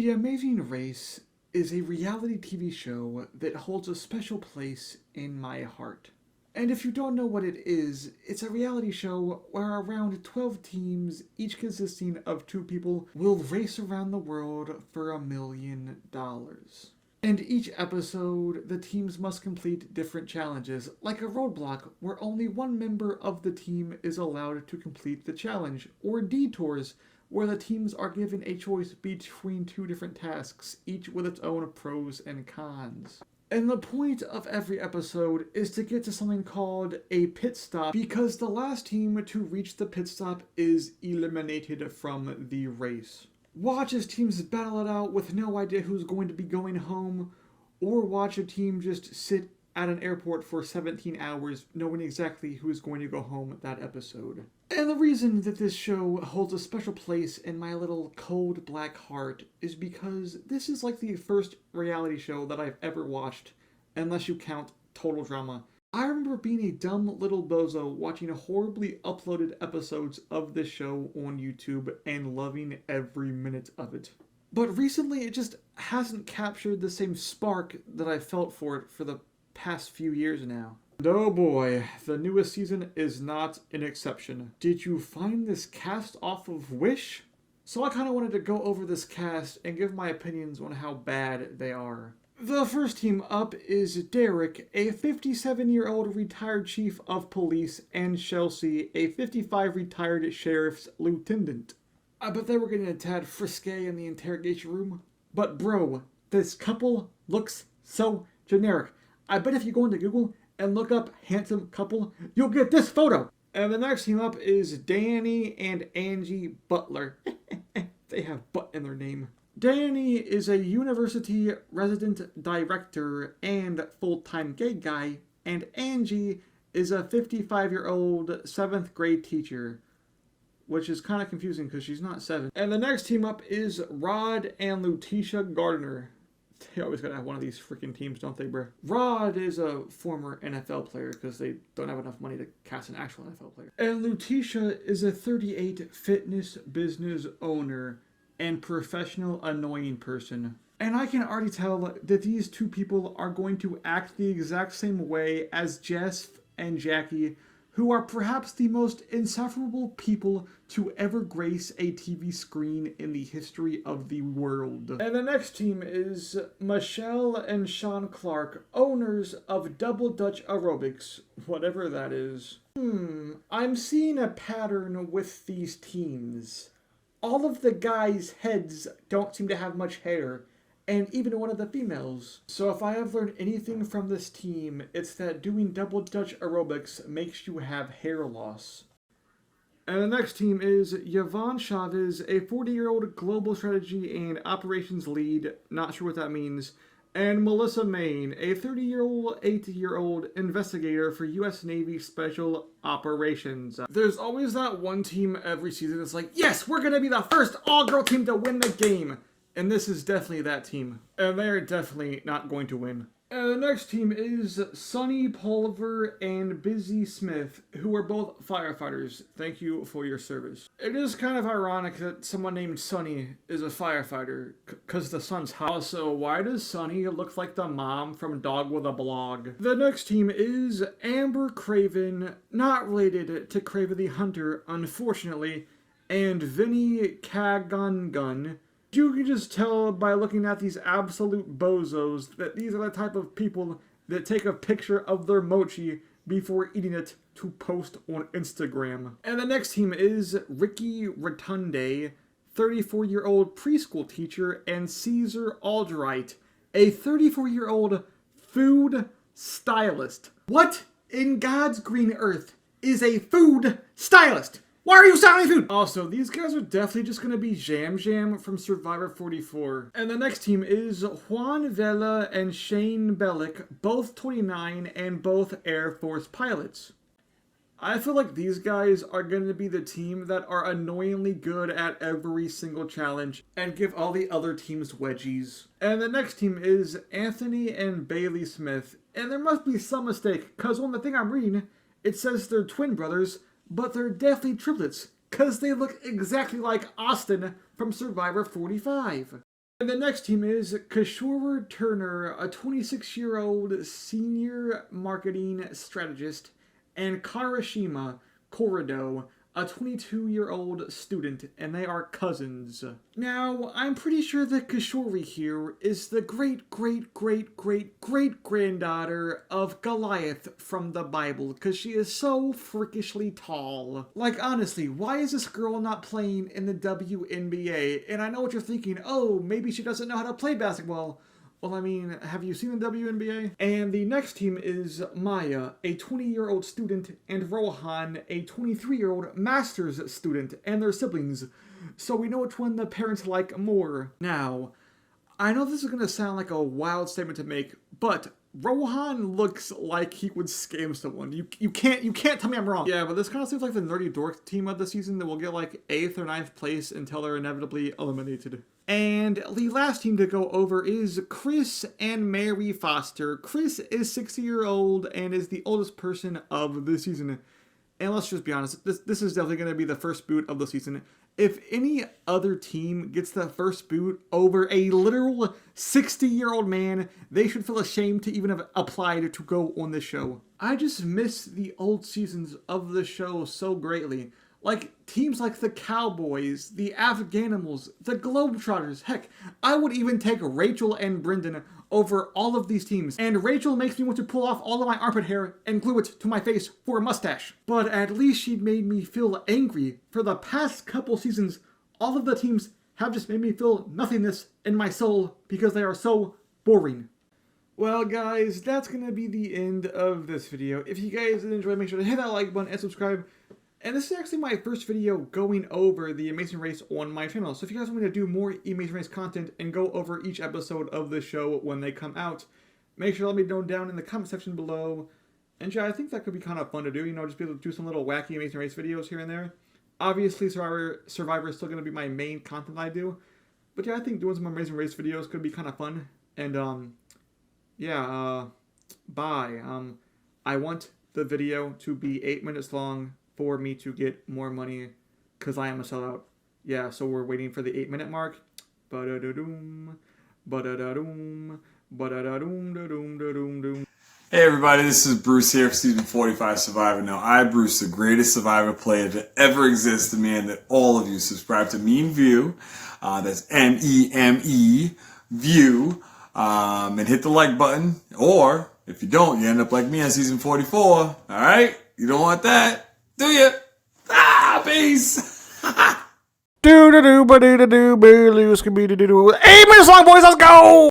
The Amazing Race is a reality TV show that holds a special place in my heart. And if you don't know what it is, it's a reality show where around 12 teams, each consisting of 2 people, will race around the world for $1 million. And each episode, the teams must complete different challenges, like a roadblock where only one member of the team is allowed to complete the challenge, or detours where the teams are given a choice between 2 different tasks, each with its own pros and cons. And the point of every episode is to get to something called a pit stop, because the last team to reach the pit stop is eliminated from the race. Watch as teams battle it out with no idea who's going to be going home, or watch a team just sit at an airport for 17 hours knowing exactly who is going to go home that episode. And the reason that this show holds a special place in my little cold black heart is because this is like the first reality show that I've ever watched, unless you count Total Drama. I remember being a dumb little bozo watching horribly uploaded episodes of this show on YouTube and loving every minute of it. But recently it just hasn't captured the same spark that I felt for it for the past few years now. And oh boy, the newest season is not an exception. Did you find this cast off of Wish? So I kind of wanted to go over this cast and give my opinions on how bad they are. The first team up is Derek, a 57-year-old retired chief of police, and Chelsea, a 55 retired sheriff's lieutenant. I bet they were getting a tad frisky in the interrogation room. But bro, this couple looks so generic. I bet if you go into Google and look up handsome couple, you'll get this photo. And the next team up is Danny and Angie Butler. They have butt in their name. Danny is a university resident director and full-time gay guy, and Angie is a 55-year-old 7th grade teacher, which is kind of confusing because she's not 7. And the next team up is Rod and Lutetia Gardner. They always gotta have one of these freaking teams, don't they, bro? Rod is a former NFL player because they don't have enough money to cast an actual NFL player. And Lutetia is a 38 fitness business owner and professional annoying person. And I can already tell that these 2 people are going to act the exact same way as Jess and Jackie, who are perhaps the most insufferable people to ever grace a TV screen in the history of the world. And the next team is Michelle and Sean Clark, owners of Double Dutch Aerobics, whatever that is. I'm seeing a pattern with these teams. All of the guys' heads don't seem to have much hair, and even one of the females. So if I have learned anything from this team, it's that doing Double Dutch Aerobics makes you have hair loss. And the next team is Yvonne Chavez, a 40-year-old global strategy and operations lead, not sure what that means, and Melissa Main, a 8-year-old investigator for U.S. Navy Special Operations. There's always that one team every season that's like, yes, we're going to be the first all-girl team to win the game. And this is definitely that team. And they are definitely not going to win. And the next team is Sonny Pulver and Busy Smith, who are both firefighters. Thank you for your service. It is kind of ironic that someone named Sonny is a firefighter, because the sun's hot. Also, why does Sonny look like the mom from Dog with a Blog? The next team is Amber Craven, not related to Craven the Hunter, unfortunately, and Vinny Kagungun. You can just tell by looking at these absolute bozos that these are the type of people that take a picture of their mochi before eating it to post on Instagram. And the next team is Ricky Rotunde, 34-year-old preschool teacher, and Caesar Aldrite, a 34-year-old food stylist. What in God's green earth is a food stylist? Why are you selling food? Also, these guys are definitely just going to be Jam Jam from Survivor 44. And the next team is Juan Vela and Shane Bellick, both 29 and both Air Force pilots. I feel like these guys are going to be the team that are annoyingly good at every single challenge and give all the other teams wedgies. And the next team is Anthony and Bailey Smith. And there must be some mistake, because on the thing I'm reading, it says they're twin brothers, but they're definitely triplets, because they look exactly like Austin from Survivor 45. And the next team is Kishore Turner, a 26-year-old senior marketing strategist, and Karashima Korido, a 22-year-old student, and they are cousins. Now, I'm pretty sure that Kishore here is the great-great-great-great-great-granddaughter of Goliath from the Bible, because she is so freakishly tall. Like, honestly, why is this girl not playing in the WNBA? And I know what you're thinking, oh, maybe she doesn't know how to play basketball. Well, I mean, have you seen the WNBA? And the next team is Maya, a 20-year-old student, and Rohan, a 23-year-old master's student, and their siblings. So we know which one the parents like more. Now, I know this is going to sound like a wild statement to make, but Rohan looks like he would scam someone. You can't tell me I'm wrong. Yeah, but this kind of seems like the nerdy dork team of the season that will get like 8th or 9th place until they're inevitably eliminated. And the last team to go over is Chris and Mary Foster. Chris is 60-year-old and is the oldest person of the season. And let's just be honest, this is definitely going to be the first boot of the season. If any other team gets the first boot over a literal 60-year-old man, they should feel ashamed to even have applied to go on this show. I just miss the old seasons of the show so greatly. Like, teams like the Cowboys, the Afghanimals, the Globetrotters. Heck, I would even take Rachel and Brendan over all of these teams. And Rachel makes me want to pull off all of my armpit hair and glue it to my face for a mustache. But at least she made me feel angry. For the past couple seasons, all of the teams have just made me feel nothingness in my soul because they are so boring. Well, guys, that's going to be the end of this video. If you guys did enjoy, make sure to hit that like button and subscribe. And this is actually my first video going over the Amazing Race on my channel. So if you guys want me to do more Amazing Race content and go over each episode of the show when they come out, make sure to let me know down in the comment section below. And yeah, I think that could be kind of fun to do, you know, just be able to do some little wacky Amazing Race videos here and there. Obviously, Survivor is still going to be my main content I do. But yeah, I think doing some Amazing Race videos could be kind of fun. And, yeah, bye. I want the video to be 8 minutes long for me to get more money, because I am a sellout. Yeah, so we're waiting for the 8-minute mark. Ba-da-da-doom, ba-da-da-doom, ba-da-da-doom-da-doom-da-doom-doom. Hey everybody, this is Bruce here for Season 45 Survivor. Now, I, Bruce, the greatest Survivor player to ever exist, demand that all of you subscribe to Meme View. That's M-E-M-E, View, and hit the like button. Or, if you don't, you end up like me on Season 44. Alright? You don't want that. Do you? Peace! Do do do ba do do do boo loo skibidi do do. 8 minutes long, boys, let's go!